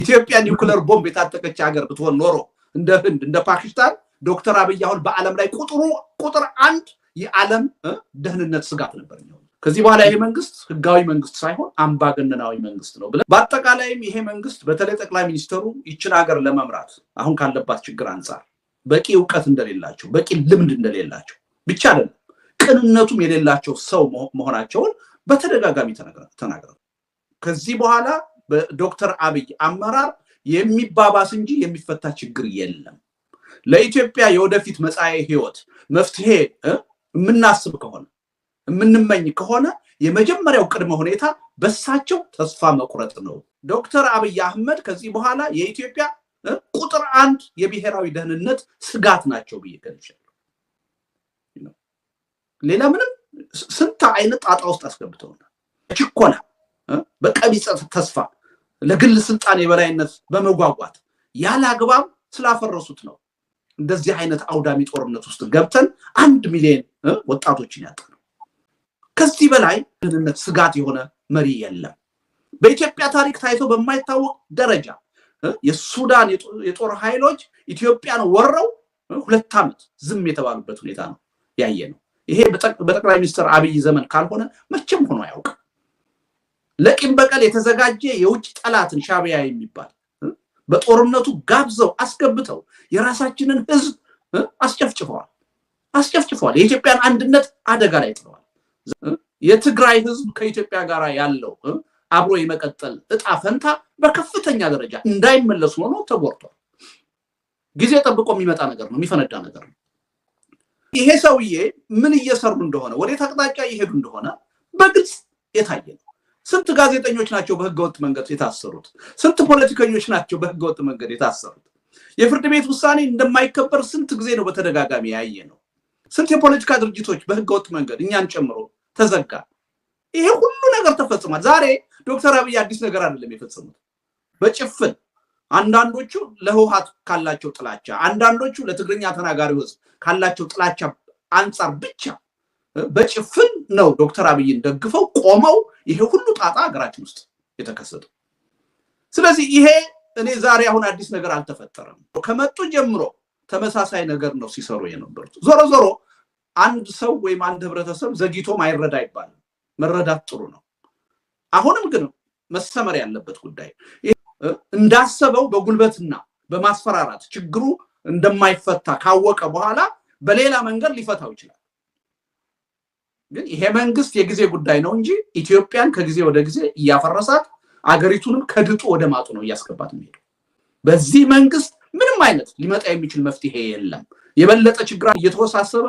ኢትዮጵያ ኒውክሌር ቦምብ የታጠቀች ሀገር ብትሆን ኖሮ እንደ ህንድ እንደ ፓኪስታን ዶክተር አብይ አሁን በዓለም ላይ ቁጥር 1 የዓለም ደህንነት ስጋት ነበር። ከዚህ በኋላ ይሄ መንግስት ህጋዊ መንግስት ሳይሆን አምባገነናዊ መንግስት ነው ብለ በአጠቃላይም ይሄ መንግስት በተለይ ጠቅላይ ሚኒስትሩ ይችን ሀገር ለመምራት አሁን ካለባት ችግር አንፃር በቂ ዕውቀት እንደሌላቸው በቂ ልምድ እንደሌላቸው ብቻ አይደለም ቅንነቱም የሌላቸው ሰው መሆናቸውን በተደጋጋሚ ተናግረዋል። ከዚህ በኋላ በዶክተር አብይ አመራር የሚባባስ እንጂ የሚፈታ ችግር የለም። ለኢትዮጵያ የወደፊት መጻኤ ህይወት መፍትሄ የምናስብ ከሆነ የምንመኝ ከሆነ የመጀመሪያው ቅድመ ሁኔታ በሳቸው ተስፋ መቁረጥ ነው። ዶክተር አብይ አህመድ ከዚህ በኋላ የኢትዮጵያ ቁጥር 1 የብሔራዊ ደህንነት ስጋት ናቸው ብዬ ሌላ ምንም ስንት አይነት ጣጣ ውስጥ አስገብተውናል። ችኮላ በቀቢጸ ተስፋ ለግል ስልጣን የበላይነት በመጓጓት ያለ አግባብ ስላፈረሱት ነው እንደዚህ አይነት አውዳሚ ጦርነት ውስጥ ገብተን 1 ሚሊዮን ወጣቶችን ያጣነው። ከዚህ በላይ ደህንነት ስጋት የሆነ መሪ የለም። በኢትዮጵያ ታሪክ ታይቶ በማይታወቅ ደረጃ የሱዳን የጦር ኃይሎች ኢትዮጵያን ወረው 2 ዓመት ዝም የተባሉበት ሁኔታ ነው ያየነው። ይሄ በጠቅላይ ሚኒስትር አብይ ዘመን ካልሆነ መቼም ሆኖ አያውቅም። ለቂም በቀል የተዘጋጀ የውጭ ጠላትን ሻዕቢያ የሚባል በጦርነቱ ጋብዘው አስገብተው የራሳችንን ህዝብ አስጨፍጭፈዋል። የኢትዮጵያን አንድነት አደጋ ላይ ጥለዋል። የትግራይ ህዝብ ከኢትዮጵያ ጋር ያለው አብሮ የመቀጠል እጣ ፈንታ በከፍተኛ ደረጃ እንዳይመለስ ሆኖ ተጎድቷል። ጊዜ ጠብቆ የሚመጣ ነገር ነው፣ የሚፈነዳ ነገር ነው። ይሄ ሰውዬ ምን እየሰሩ እንደሆነ ወዴት አቅጣጫ እየሄዱ እንደሆነ በግልጽ የታየ ነው። ስንት ጋዜጠኞች ናቸው በህገወጥ መንገድ የታሰሩት? ስንት ፖለቲከኞች ናቸው በህገወጥ መንገድ የታሰሩት? የፍርድ ቤት ውሳኔ እንደማይከበር ስንት ጊዜ ነው በተደጋጋሚ ያየ ነው። ስንት የፖለቲካ ድርጅቶች በህገወጥ መንገድ እኛን ጨምሮ ተዘጋ። ይሄ ሁሉ ነገር ተፈጽሟል። ዛሬ ዶክተር አብይ አዲስ ነገር አይደለም የፈጸሙት። በጭፍን አንዳንዶቹ ለህወሓት ካላቸው ጥላቻ፣ አንዳንዶቹ ለትግርኛ ተናጋሪው ህዝብ ካላቸው ጥላቻ አንፃር ብቻ በጭፍን ነው ዶክተር አብይን ደግፈው ቆመው ይሄ ሁሉ ጣጣ ሀገራችን ውስጥ የተከሰተው። ስለዚህ ይሄ እኔ ዛሬ አሁን አዲስ ነገር አልተፈጠረም። ከመጡ ጀምሮ ተመሳሳይ ነገር ነው ሲሰሩ የነበሩት። ዞሮ አንድ ሰው ወይም አንድ ህብረተሰብ ዘግይቶ ማይረዳ ይባላል። መረዳት ጥሩ ነው። አሁንም ግን መሰመር ያለበት ጉዳይ እንዳሰበው በጉልበትና በማስፈራራት ችግሩ እንደማይፈታ ካወቀ በኋላ በሌላ መንገድ ሊፈታው ይችላል። ግን ይሄ መንግስት የጊዜ ጉዳይ ነው እንጂ ኢትዮጵያን ከጊዜ ወደ ጊዜ እያፈረሳት አገሪቱንም ከድጡ ወደ ማጡ ነው እያስገባት ነው። በዚህ መንግስት ምንም አይነት ሊመጣ የሚችል መፍትሄ የለም። የበለጠ ችግር እየተወሳሰበ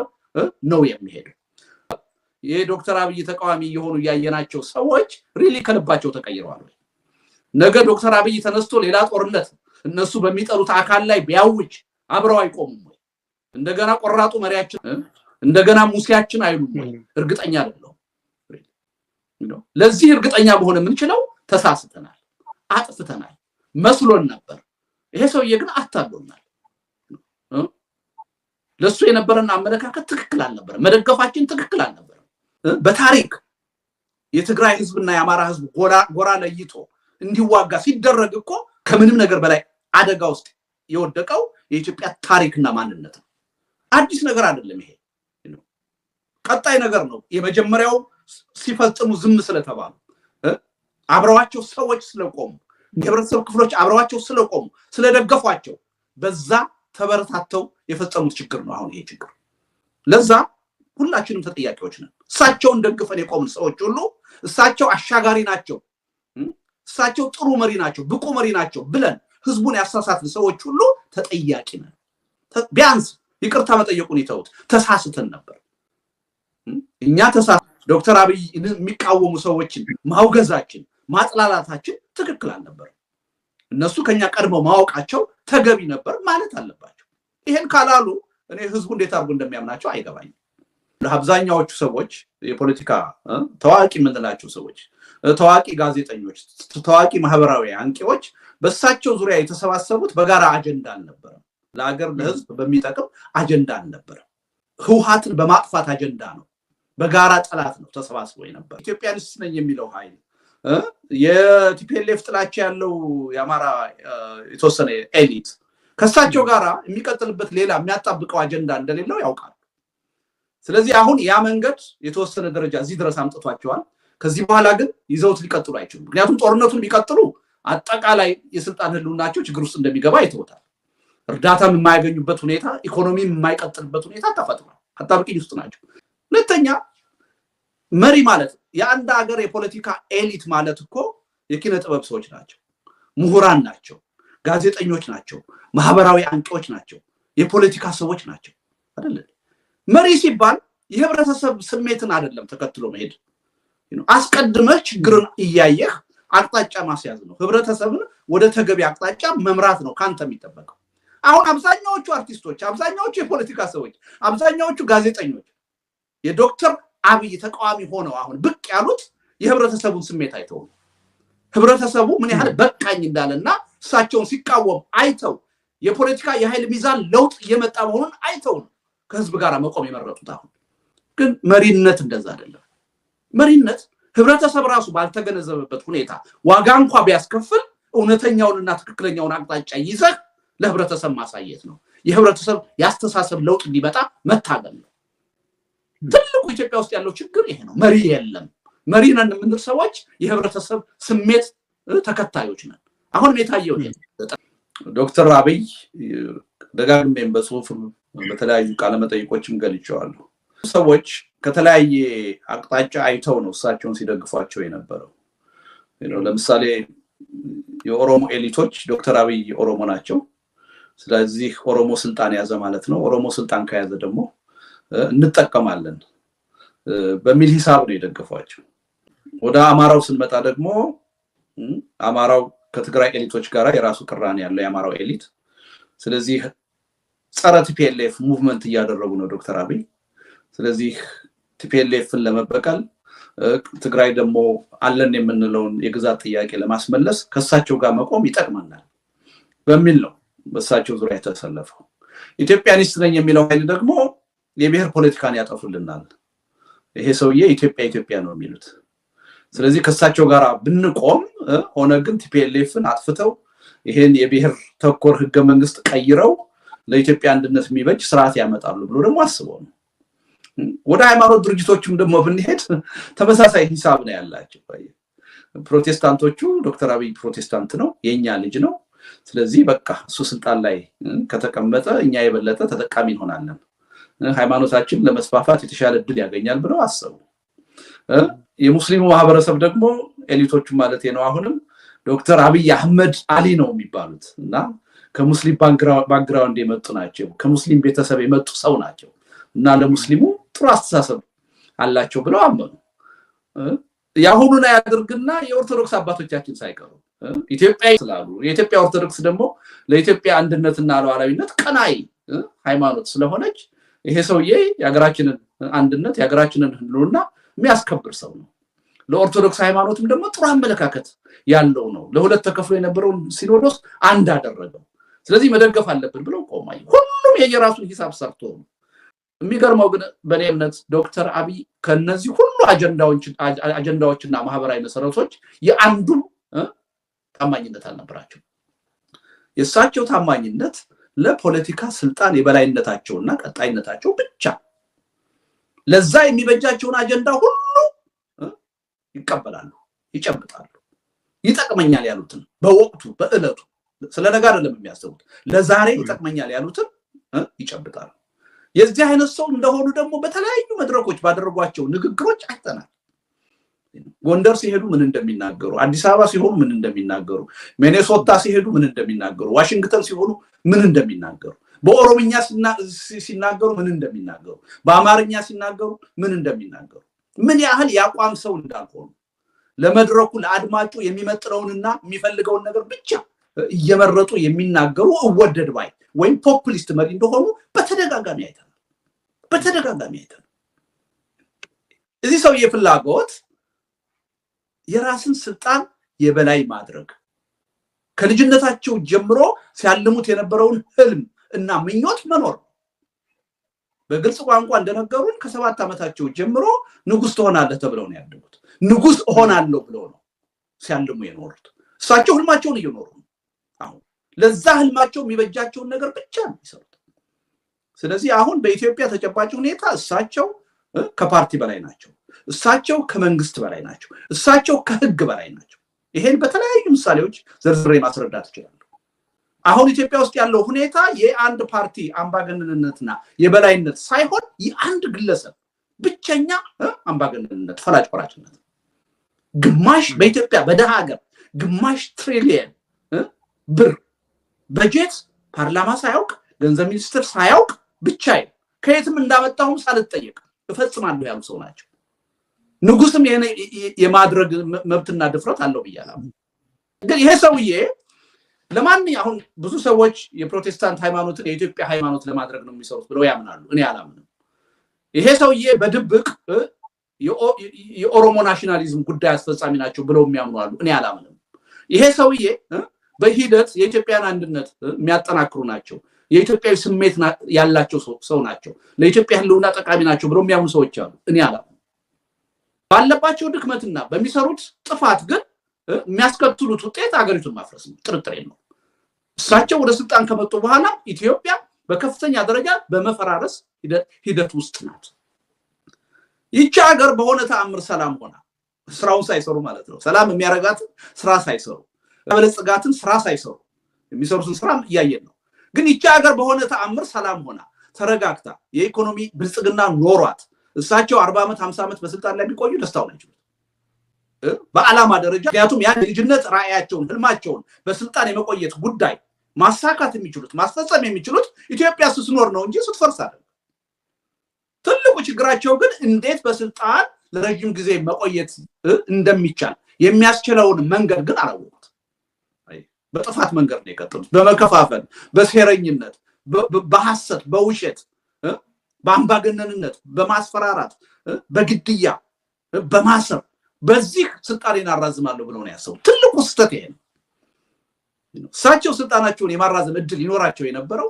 ነው የሚሄደው። የዶክተር አብይ ተቃዋሚ የሆኑ ያየናቸው ሰዎች ሪሊ ከልባቸው ተቀይረዋል። ነገ ዶክተር አብይ ተነስቶ ሌላ ጦርነት እነሱ በሚጠሩት አካል ላይ ቢያውጅ አብረው አይቆሙም ወይ? እንደገና ቆራጡ መሪያችን እንደገና ሙሴያችን አይሉም ወይ? እርግጠኛ አይደለሁም። ለዚህ እርግጠኛ መሆን የምንችለው ተሳስተናል፣ አጥፍተናል መስሎን ነበር። ይሄ ሰውዬ ግን አታሎናል። ለሱ የነበረን አመለካከት ትክክል አልነበረ፣ መደገፋችን ትክክል አልነበረ። በታሪክ የትግራይ ህዝብና የአማራ ህዝብ ጎራ ለይቶ እንዲዋጋ ሲደረግ እኮ ከምንም ነገር በላይ አደጋ ውስጥ የወደቀው የኢትዮጵያ ታሪክና ማንነት ነው። አዲስ ነገር አይደለም ይሄ፣ ቀጣይ ነገር ነው። የመጀመሪያው ሲፈጽሙ ዝም ስለተባሉ አብረዋቸው ሰዎች ስለቆሙ የህብረተሰብ ክፍሎች አብረዋቸው ስለቆሙ ስለደገፏቸው በዛ ተበረታተው የፈጸሙት ችግር ነው አሁን ይሄ ችግር። ለዛ ሁላችንም ተጠያቂዎች ነን። እሳቸውን ደግፈን የቆምን ሰዎች ሁሉ እሳቸው አሻጋሪ ናቸው፣ እሳቸው ጥሩ መሪ ናቸው፣ ብቁ መሪ ናቸው ብለን ህዝቡን ያሳሳትን ሰዎች ሁሉ ተጠያቂ ነን። ቢያንስ ይቅርታ መጠየቁን ይተውት፣ ተሳስተን ነበር እኛ ዶክተር አብይ የሚቃወሙ ሰዎችን ማውገዛችን ማጥላላታችን ትክክል አልነበር። እነሱ ከኛ ቀድመው ማወቃቸው ተገቢ ነበር ማለት አለባቸው። ይሄን ካላሉ እኔ ህዝቡ እንዴት አድርጎ እንደሚያምናቸው አይገባኝም። ለአብዛኛዎቹ ሰዎች የፖለቲካ ታዋቂ የምንላቸው ሰዎች፣ ታዋቂ ጋዜጠኞች፣ ታዋቂ ማህበራዊ አንቂዎች በሳቸው ዙሪያ የተሰባሰቡት በጋራ አጀንዳ አልነበረም። ለሀገር ለህዝብ በሚጠቅም አጀንዳ አልነበረም። ህወሓትን በማጥፋት አጀንዳ ነው፣ በጋራ ጠላት ነው ተሰባስበው የነበር። ኢትዮጵያንስ ነኝ የሚለው ኃይል የቲፒኤልኤፍ ጥላቻ ያለው የአማራ የተወሰነ ኤሊት ከሳቸው ጋራ የሚቀጥልበት ሌላ የሚያጣብቀው አጀንዳ እንደሌለው ያውቃል። ስለዚህ አሁን ያ መንገድ የተወሰነ ደረጃ እዚህ ድረስ አምጥቷቸዋል። ከዚህ በኋላ ግን ይዘውት ሊቀጥሉ አይችሉም። ምክንያቱም ጦርነቱን ቢቀጥሉ አጠቃላይ የስልጣን ህልውናቸው ችግር ውስጥ እንደሚገባ አይተውታል። እርዳታም የማያገኙበት ሁኔታ፣ ኢኮኖሚም የማይቀጥልበት ሁኔታ ተፈጥሯል። አጣብቂኝ ውስጥ ናቸው። ሁለተኛ መሪ ማለት የአንድ ሀገር የፖለቲካ ኤሊት ማለት እኮ የኪነ ጥበብ ሰዎች ናቸው፣ ምሁራን ናቸው፣ ጋዜጠኞች ናቸው፣ ማህበራዊ አንቂዎች ናቸው፣ የፖለቲካ ሰዎች ናቸው አይደል? መሪ ሲባል የህብረተሰብ ስሜትን አይደለም ተከትሎ መሄድ፣ አስቀድመህ ችግርን እያየህ አቅጣጫ ማስያዝ ነው። ህብረተሰብን ወደ ተገቢ አቅጣጫ መምራት ነው ካንተ የሚጠበቀው። አሁን አብዛኛዎቹ አርቲስቶች፣ አብዛኛዎቹ የፖለቲካ ሰዎች፣ አብዛኛዎቹ ጋዜጠኞች የዶክተር አብይ ተቃዋሚ ሆነው አሁን ብቅ ያሉት የህብረተሰቡን ስሜት አይተው ነው። ህብረተሰቡ ምን ያህል በቃኝ እንዳለና እሳቸውን ሲቃወም አይተው የፖለቲካ የኃይል ሚዛን ለውጥ እየመጣ መሆኑን አይተው ነው ከህዝብ ጋር መቆም የመረጡት። አሁን ግን መሪነት እንደዛ አይደለም። መሪነት ህብረተሰብ ራሱ ባልተገነዘበበት ሁኔታ ዋጋ እንኳን ቢያስከፍል እውነተኛውንና ትክክለኛውን አቅጣጫ ይዘህ ለህብረተሰብ ማሳየት ነው። የህብረተሰብ ያስተሳሰብ ለውጥ እንዲመጣ መታገል ነው። ትልቁ ኢትዮጵያ ውስጥ ያለው ችግር ይሄ ነው። መሪ የለም። መሪ ነን የምንል ሰዎች የህብረተሰብ ስሜት ተከታዮች ነን። አሁን የታየው ዶክተር አብይ ደጋግሜም በጽሁፍም በተለያዩ ቃለ መጠይቆችም ገልጬዋለሁ። ሰዎች ከተለያየ አቅጣጫ አይተው ነው እሳቸውን ሲደግፏቸው የነበረው። ለምሳሌ የኦሮሞ ኤሊቶች ዶክተር አብይ ኦሮሞ ናቸው፣ ስለዚህ ኦሮሞ ስልጣን ያዘ ማለት ነው፣ ኦሮሞ ስልጣን ከያዘ ደግሞ እንጠቀማለን በሚል ሂሳብ ነው የደገፏቸው። ወደ አማራው ስንመጣ ደግሞ አማራው ከትግራይ ኤሊቶች ጋር የራሱ ቅራኔ ያለው የአማራው ኤሊት፣ ስለዚህ ጸረ ቲፒኤልኤፍ ሙቭመንት እያደረጉ ነው ዶክተር አብይ። ስለዚህ ቲፒኤልኤፍን ለመበቀል ትግራይ ደግሞ አለን የምንለውን የግዛት ጥያቄ ለማስመለስ ከሳቸው ጋር መቆም ይጠቅመናል በሚል ነው በሳቸው ዙሪያ የተሰለፈው። ኢትዮጵያኒስት ነኝ የሚለው ኃይል ደግሞ የብሔር ፖለቲካን ያጠፉልናል፣ ይሄ ሰውዬ ኢትዮጵያ ነው የሚሉት። ስለዚህ ከሳቸው ጋር ብንቆም ሆነ ግን ቲፒኤልኤፍን አጥፍተው ይሄን የብሔር ተኮር ህገ መንግስት ቀይረው ለኢትዮጵያ አንድነት የሚበጅ ስርዓት ያመጣሉ ብሎ ደግሞ አስበው ነው። ወደ ሃይማኖት ድርጅቶችም ደግሞ ብንሄድ ተመሳሳይ ሂሳብ ነው ያላቸው። ፕሮቴስታንቶቹ ዶክተር አብይ ፕሮቴስታንት ነው፣ የኛ ልጅ ነው፣ ስለዚህ በቃ እሱ ስልጣን ላይ ከተቀመጠ እኛ የበለጠ ተጠቃሚ እንሆናለን፣ ሃይማኖታችን ለመስፋፋት የተሻለ እድል ያገኛል ብለው አሰቡ። የሙስሊሙ ማህበረሰብ ደግሞ ኤሊቶቹ ማለት ነው አሁንም ዶክተር አብይ አህመድ አሊ ነው የሚባሉት እና ከሙስሊም ባክግራውንድ የመጡ ናቸው፣ ከሙስሊም ቤተሰብ የመጡ ሰው ናቸው እና ለሙስሊሙ ጥሩ አስተሳሰብ አላቸው ብለው አመኑ። ያሁኑን ያድርግና የኦርቶዶክስ አባቶቻችን ሳይቀሩ ኢትዮጵያዊ ስላሉ የኢትዮጵያ ኦርቶዶክስ ደግሞ ለኢትዮጵያ አንድነትና ሉዓላዊነት ቀናይ ሃይማኖት ስለሆነች ይሄ ሰውዬ የሀገራችንን አንድነት የሀገራችንን ህልውና የሚያስከብር ሰው ነው፣ ለኦርቶዶክስ ሃይማኖትም ደግሞ ጥሩ አመለካከት ያለው ነው፣ ለሁለት ተከፍሎ የነበረውን ሲኖዶስ አንድ አደረገው፣ ስለዚህ መደገፍ አለብን ብለው ቆማይ። ሁሉም የየራሱን ሂሳብ ሰርቶ ነው። የሚገርመው ግን በእኔ እምነት ዶክተር አብይ ከነዚህ ሁሉ አጀንዳዎችና ማህበራዊ መሰረቶች የአንዱም ታማኝነት አልነበራቸው። የእሳቸው ታማኝነት ለፖለቲካ ስልጣን የበላይነታቸውና ቀጣይነታቸው ብቻ። ለዛ የሚበጃቸውን አጀንዳ ሁሉ ይቀበላሉ፣ ይጨብጣሉ። ይጠቅመኛል ያሉትን በወቅቱ በእለቱ ስለ ነገ አይደለም የሚያስቡት፣ ለዛሬ ይጠቅመኛል ያሉትን ይጨብጣሉ። የዚህ አይነት ሰው እንደሆኑ ደግሞ በተለያዩ መድረኮች ባደረጓቸው ንግግሮች አይተናል። ጎንደር ሲሄዱ ምን እንደሚናገሩ፣ አዲስ አበባ ሲሆኑ ምን እንደሚናገሩ፣ ሚኔሶታ ሲሄዱ ምን እንደሚናገሩ፣ ዋሽንግተን ሲሆኑ ምን እንደሚናገሩ፣ በኦሮምኛ ሲናገሩ ምን እንደሚናገሩ፣ በአማርኛ ሲናገሩ ምን እንደሚናገሩ፣ ምን ያህል ያቋም ሰው እንዳልሆኑ፣ ለመድረኩ ለአድማጩ የሚመጥነውንና የሚፈልገውን ነገር ብቻ እየመረጡ የሚናገሩ እወደድ ባይ ወይም ፖፑሊስት መሪ እንደሆኑ በተደጋጋሚ አይተናል። እዚህ ሰው የፍላጎት የራስን ስልጣን የበላይ ማድረግ ከልጅነታቸው ጀምሮ ሲያልሙት የነበረውን ህልም እና ምኞት መኖር። በግልጽ ቋንቋ እንደነገሩን ከ7 ዓመታቸው ጀምሮ ንጉስ ትሆናለህ ተብለው ነው ያደጉት። ንጉስ እሆናለሁ ብለው ነው ሲያልሙ የኖሩት። እሳቸው ህልማቸውን እየኖሩ ነው። አሁን ለዛ ህልማቸው የሚበጃቸውን ነገር ብቻ ነው የሚሰሩት። ስለዚህ አሁን በኢትዮጵያ ተጨባጭ ሁኔታ እሳቸው ከፓርቲ በላይ ናቸው። እሳቸው ከመንግስት በላይ ናቸው። እሳቸው ከህግ በላይ ናቸው። ይሄን በተለያዩ ምሳሌዎች ዘርዝሬ ማስረዳት እችላለሁ። አሁን ኢትዮጵያ ውስጥ ያለው ሁኔታ የአንድ ፓርቲ አምባገነንነትና የበላይነት ሳይሆን የአንድ ግለሰብ ብቸኛ አምባገነንነት፣ ፈላጭ ቆራጭነት። ግማሽ በኢትዮጵያ በደሃ ሀገር ግማሽ ትሪሊየን ብር በጀት ፓርላማ ሳያውቅ ገንዘብ ሚኒስትር ሳያውቅ ብቻዬን ከየትም እንዳመጣሁም ሳልጠየቅ እፈጽማለሁ ያሉ ሰው ናቸው። ንጉስም የማድረግ መብትና ድፍረት አለው ብያለሁ። ግን ይሄ ሰውዬ ለማንኛውም ብዙ ሰዎች የፕሮቴስታንት ሃይማኖትን የኢትዮጵያ ሃይማኖት ለማድረግ ነው የሚሰሩት ብለው ያምናሉ። እኔ አላምንም። ይሄ ሰውዬ በድብቅ የኦሮሞ ናሽናሊዝም ጉዳይ አስፈጻሚ ናቸው ብለው የሚያምኑ አሉ። እኔ አላምንም። ይሄ ሰውዬ በሂደት የኢትዮጵያን አንድነት የሚያጠናክሩ ናቸው፣ የኢትዮጵያዊ ስሜት ያላቸው ሰው ናቸው፣ ለኢትዮጵያ ህልውና ጠቃሚ ናቸው ብለው የሚያምኑ ሰዎች አሉ። እኔ አላምንም። ባለባቸው ድክመትና በሚሰሩት ጥፋት ግን የሚያስከትሉት ውጤት ሀገሪቱን ማፍረስ ነው፣ ጥርጥር የለውም። እሳቸው ወደ ስልጣን ከመጡ በኋላ ኢትዮጵያ በከፍተኛ ደረጃ በመፈራረስ ሂደት ውስጥ ናት። ይህች ሀገር በሆነ ተአምር ሰላም ሆና ስራውን ሳይሰሩ ማለት ነው፣ ሰላም የሚያረጋትን ስራ ሳይሰሩ፣ ያበለጽጋትን ስራ ሳይሰሩ የሚሰሩትን ስራ እያየን ነው። ግን ይህች ሀገር በሆነ ተአምር ሰላም ሆና ተረጋግታ የኢኮኖሚ ብልጽግና ኖሯት እሳቸው 40 ዓመት 50 ዓመት በስልጣን ላይ ቢቆዩ ደስታው ናቸው በዓላማ ደረጃ። ምክንያቱም ያን ልጅነት ራዕያቸውን ህልማቸውን በስልጣን የመቆየት ጉዳይ ማሳካት የሚችሉት ማስፈጸም የሚችሉት ኢትዮጵያ ስትኖር ነው እንጂ ስትፈርስ አይደለም። ትልቁ ችግራቸው ግን እንዴት በስልጣን ለረጅም ጊዜ መቆየት እንደሚቻል የሚያስችለውን መንገድ ግን አላወቁት። በጥፋት መንገድ ነው የቀጠሉት፣ በመከፋፈል፣ በሴረኝነት፣ በሐሰት፣ በውሸት፣ በአምባገነንነት፣ በማስፈራራት፣ በግድያ፣ በማሰር በዚህ ስልጣኔን አራዝማለሁ ብለው ነው ያሰቡ። ትልቁ ስህተት ይሄ ነው። እሳቸው ስልጣናቸውን የማራዘም እድል ይኖራቸው የነበረው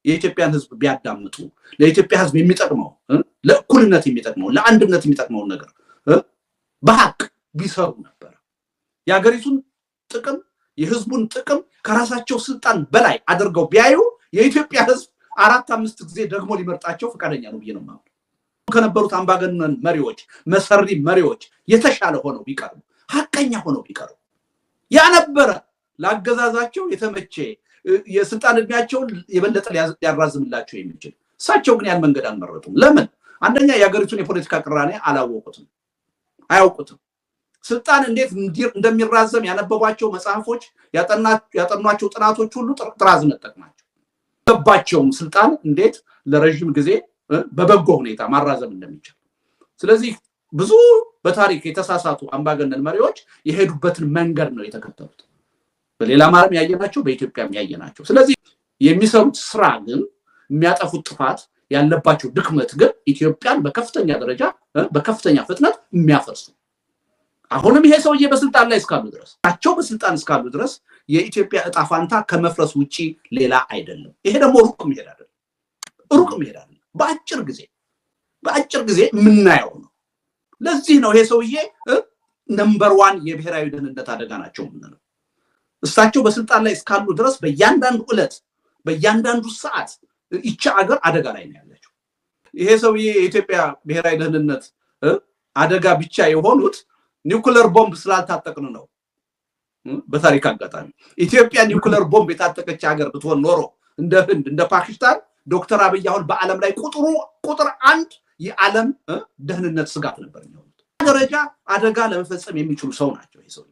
የኢትዮጵያን ህዝብ ቢያዳምጡ፣ ለኢትዮጵያ ህዝብ የሚጠቅመው ለእኩልነት የሚጠቅመው ለአንድነት የሚጠቅመው ነገር በሐቅ ቢሰሩ ነበር። የሀገሪቱን ጥቅም የህዝቡን ጥቅም ከራሳቸው ስልጣን በላይ አድርገው ቢያዩ የኢትዮጵያ ህዝብ 4-5 ጊዜ ደግሞ ሊመርጣቸው ፈቃደኛ ነው ብዬ ነው የማምነው። ከነበሩት አምባገነን መሪዎች መሰሪ መሪዎች የተሻለ ሆነው ቢቀሩ፣ ሐቀኛ ሆነው ቢቀሩ ያ ነበረ ለአገዛዛቸው የተመቸ የስልጣን እድሜያቸውን የበለጠ ሊያራዝምላቸው የሚችል። እሳቸው ግን ያን መንገድ አልመረጡም። ለምን? አንደኛ የሀገሪቱን የፖለቲካ ቅራኔ አላወቁትም፣ አያውቁትም። ስልጣን እንዴት እንደሚራዘም ያነበቧቸው መጽሐፎች ያጠኗቸው ጥናቶች ሁሉ ጥራዝ ነጠቅ ናቸው። ገባቸውም ስልጣን እንዴት ለረጅም ጊዜ በበጎ ሁኔታ ማራዘም እንደሚችል። ስለዚህ ብዙ በታሪክ የተሳሳቱ አምባገነን መሪዎች የሄዱበትን መንገድ ነው የተከተሉት። በሌላ ማረም ያየናቸው በኢትዮጵያም ያየናቸው። ስለዚህ የሚሰሩት ስራ ግን የሚያጠፉት ጥፋት ያለባቸው ድክመት ግን ኢትዮጵያን በከፍተኛ ደረጃ በከፍተኛ ፍጥነት የሚያፈርሱ። አሁንም ይሄ ሰውዬ በስልጣን ላይ እስካሉ ድረስ ናቸው በስልጣን እስካሉ ድረስ የኢትዮጵያ እጣ ፋንታ ከመፍረስ ውጪ ሌላ አይደለም። ይሄ ደግሞ ሩቅ መሄድ አይደለም፣ ሩቅ መሄድ አይደለም። በአጭር ጊዜ የምናየው ነው። ለዚህ ነው ይሄ ሰውዬ ነምበር 1 የብሔራዊ ደህንነት አደጋ ናቸው የምንለው። እሳቸው በስልጣን ላይ እስካሉ ድረስ በእያንዳንዱ ዕለት በእያንዳንዱ ሰዓት ይቺ ሀገር አደጋ ላይ ነው ያለችው። ይሄ ሰውዬ የኢትዮጵያ ብሔራዊ ደህንነት አደጋ ብቻ የሆኑት ኒውክለር ቦምብ ስላልታጠቅን ነው። በታሪክ አጋጣሚ ኢትዮጵያ ኒውክለር ቦምብ የታጠቀች ሀገር ብትሆን ኖሮ እንደ ህንድ እንደ ፓኪስታን ዶክተር አብይ አሁን በዓለም ላይ ቁጥር 1 የዓለም ደህንነት ስጋት ነበር የሚሆኑት። ደረጃ አደጋ ለመፈጸም የሚችሉ ሰው ናቸው ይሄ ሰው።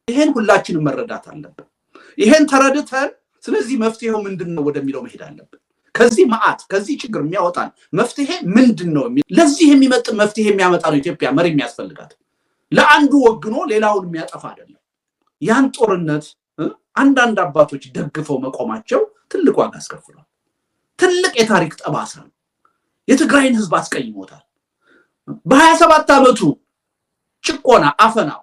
ይሄን ሁላችንም መረዳት አለብን። ይሄን ተረድተን ስለዚህ መፍትሄው ምንድነው ወደሚለው መሄድ አለብን። ከዚህ መዓት ከዚህ ችግር የሚያወጣን መፍትሄ ምንድነው? ለዚህ የሚመጥን መፍትሄ የሚያመጣ ነው ኢትዮጵያ መሪ የሚያስፈልጋት። ለአንዱ ወግኖ ሌላውን የሚያጠፋ አይደለም። ያን ጦርነት አንዳንድ አባቶች ደግፈው መቆማቸው ትልቅ ዋጋ አስከፍሏል። ትልቅ የታሪክ ጠባሳ ነው። የትግራይን ህዝብ አስቀይሞታል። በ27 ዓመቱ ጭቆና አፈናው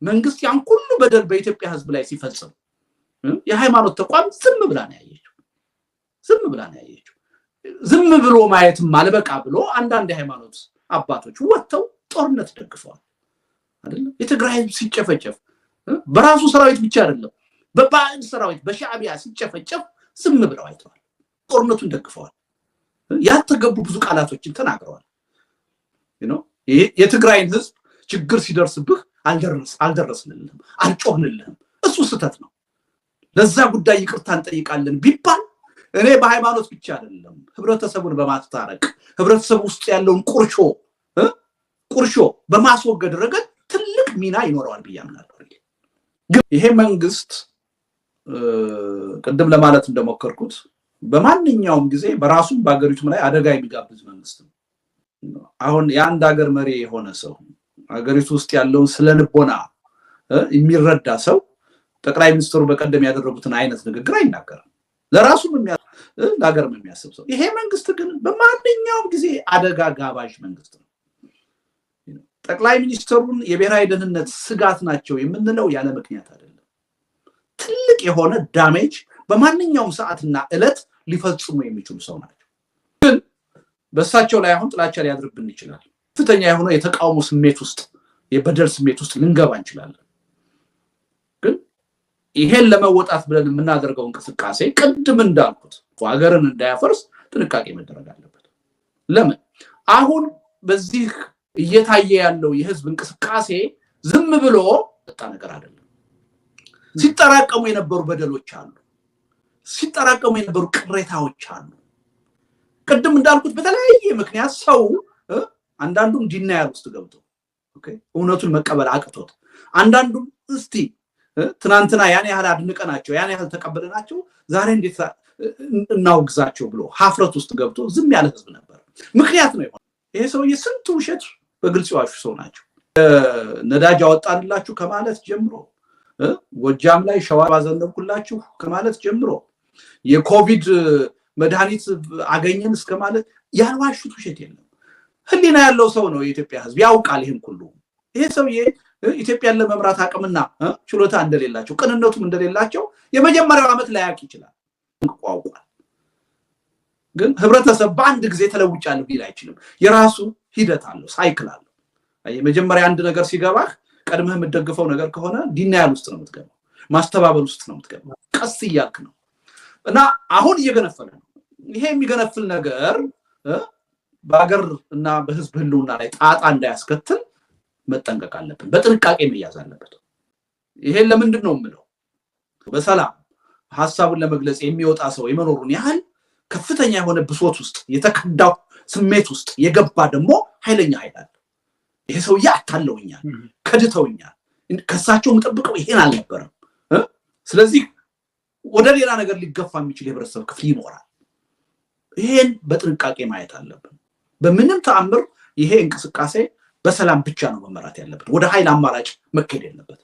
መንግስት ያን ሁሉ በደል በኢትዮጵያ ህዝብ ላይ ሲፈጽም የሃይማኖት ተቋም ዝም ብላ ነው ያየችው። ዝም ብሎ ማየትም አልበቃ ብሎ አንዳንድ የሃይማኖት አባቶች ወጥተው ጦርነት ደግፈዋል። አይደለም የትግራይ ህዝብ ሲጨፈጨፍ በራሱ ሰራዊት ብቻ አይደለም በባዕድ ሰራዊት በሻዕቢያ ሲጨፈጨፍ ዝም ብለው አይተዋል ጦርነቱን ደግፈዋል ያልተገቡ ብዙ ቃላቶችን ተናግረዋል የትግራይን ህዝብ ችግር ሲደርስብህ አልደረስንልህም አልጮህንልህም እሱ ስህተት ነው ለዛ ጉዳይ ይቅርታ እንጠይቃለን ቢባል እኔ በሃይማኖት ብቻ አይደለም ህብረተሰቡን በማስታረቅ ህብረተሰቡ ውስጥ ያለውን ቁርሾ በማስወገድ ረገድ ትልቅ ሚና ይኖረዋል ብያምናለሁ ግን ይሄ መንግስት ቀደም ለማለት እንደሞከርኩት በማንኛውም ጊዜ በራሱ በአገሪቱ ላይ አደጋ የሚጋብዝ መንግስት ነው አሁን የአንድ ሀገር መሪ የሆነ ሰው አገሪቱ ውስጥ ያለውን ስለልቦና የሚረዳ ሰው ጠቅላይ ሚኒስትሩ በቀደም ያደረጉትን አይነት ንግግር አይናገርም ለራሱም ለሀገርም የሚያስብ ሰው ይሄ መንግስት ግን በማንኛውም ጊዜ አደጋ ጋባዥ መንግስት ነው ጠቅላይ ሚኒስትሩን የብሔራዊ ደህንነት ስጋት ናቸው የምንለው ያለ ምክንያት አይደለም ትልቅ የሆነ ዳሜጅ በማንኛውም ሰዓትና እለት ሊፈጽሙ የሚችሉ ሰው ናቸው ግን በእሳቸው ላይ አሁን ጥላቻ ሊያድርብን ይችላል ከፍተኛ የሆነ የተቃውሞ ስሜት ውስጥ የበደል ስሜት ውስጥ ልንገባ እንችላለን ግን ይሄን ለመወጣት ብለን የምናደርገው እንቅስቃሴ ቅድም እንዳልኩት ሀገርን እንዳያፈርስ ጥንቃቄ መደረግ አለበት ለምን አሁን በዚህ እየታየ ያለው የህዝብ እንቅስቃሴ ዝም ብሎ ወጣ ነገር አይደለም ሲጠራቀሙ የነበሩ በደሎች አሉ ሲጠራቀሙ የነበሩ ቅሬታዎች አሉ ቅድም እንዳልኩት በተለያየ ምክንያት ሰው አንዳንዱም ዲናያል ውስጥ ገብቶ እውነቱን መቀበል አቅቶት አንዳንዱም እስቲ ትናንትና ያን ያህል አድንቀናቸው ያን ያህል ተቀበለናቸው ዛሬ እንዴት እናውግዛቸው ብሎ ሀፍረት ውስጥ ገብቶ ዝም ያለ ህዝብ ነበር ምክንያት ነው ይሄ ሰውዬ ስንት ውሸት በግልጽ ያዋሹ ሰው ናቸው ነዳጅ አወጣንላችሁ ከማለት ጀምሮ ጎጃም ላይ ሸዋ ባዘነብኩላችሁ ከማለት ጀምሮ የኮቪድ መድኃኒት አገኘን እስከማለት ያልዋሹት ውሸት የለም ህሊና ያለው ሰው ነው የኢትዮጵያ ህዝብ ያውቃል ይሄን ሁሉ ይሄ ሰውዬ ኢትዮጵያን ለመምራት አቅምና ችሎታ እንደሌላቸው ቅንነቱም እንደሌላቸው የመጀመሪያው አመት ላይ ያውቅ ይችላል ቋቋል ግን ህብረተሰብ በአንድ ጊዜ ተለውጫለሁ ቢል አይችልም የራሱ ሂደት አለው ሳይክል አለው የመጀመሪያ አንድ ነገር ሲገባህ ቀድመህ የምትደግፈው ነገር ከሆነ ዲናያል ውስጥ ነው የምትገባው ማስተባበል ውስጥ ነው የምትገባው ቀስ እያልክ ነው እና አሁን እየገነፈለ ነው ይሄ የሚገነፍል ነገር በአገር እና በህዝብ ህልውና ላይ ጣጣ እንዳያስከትል መጠንቀቅ አለብን በጥንቃቄ መያዝ አለበት ይሄን ለምንድን ነው የምለው በሰላም ሐሳቡን ለመግለጽ የሚወጣ ሰው የመኖሩን ያህል ከፍተኛ የሆነ ብሶት ውስጥ የተከዳው ስሜት ውስጥ የገባ ደግሞ ኃይለኛ ኃይል አለ ይሄ ሰው ያታለውኛል ከድተውኛል ከሳቸው መጠብቀው ይሄን አልነበረም ስለዚህ ወደ ሌላ ነገር ሊገፋ የሚችል የህብረተሰብ ክፍል ይኖራል ይሄን በጥንቃቄ ማየት አለብን በምንም ተአምር ይሄ እንቅስቃሴ በሰላም ብቻ ነው መመራት ያለበት ወደ ኃይል አማራጭ መከድ የለበት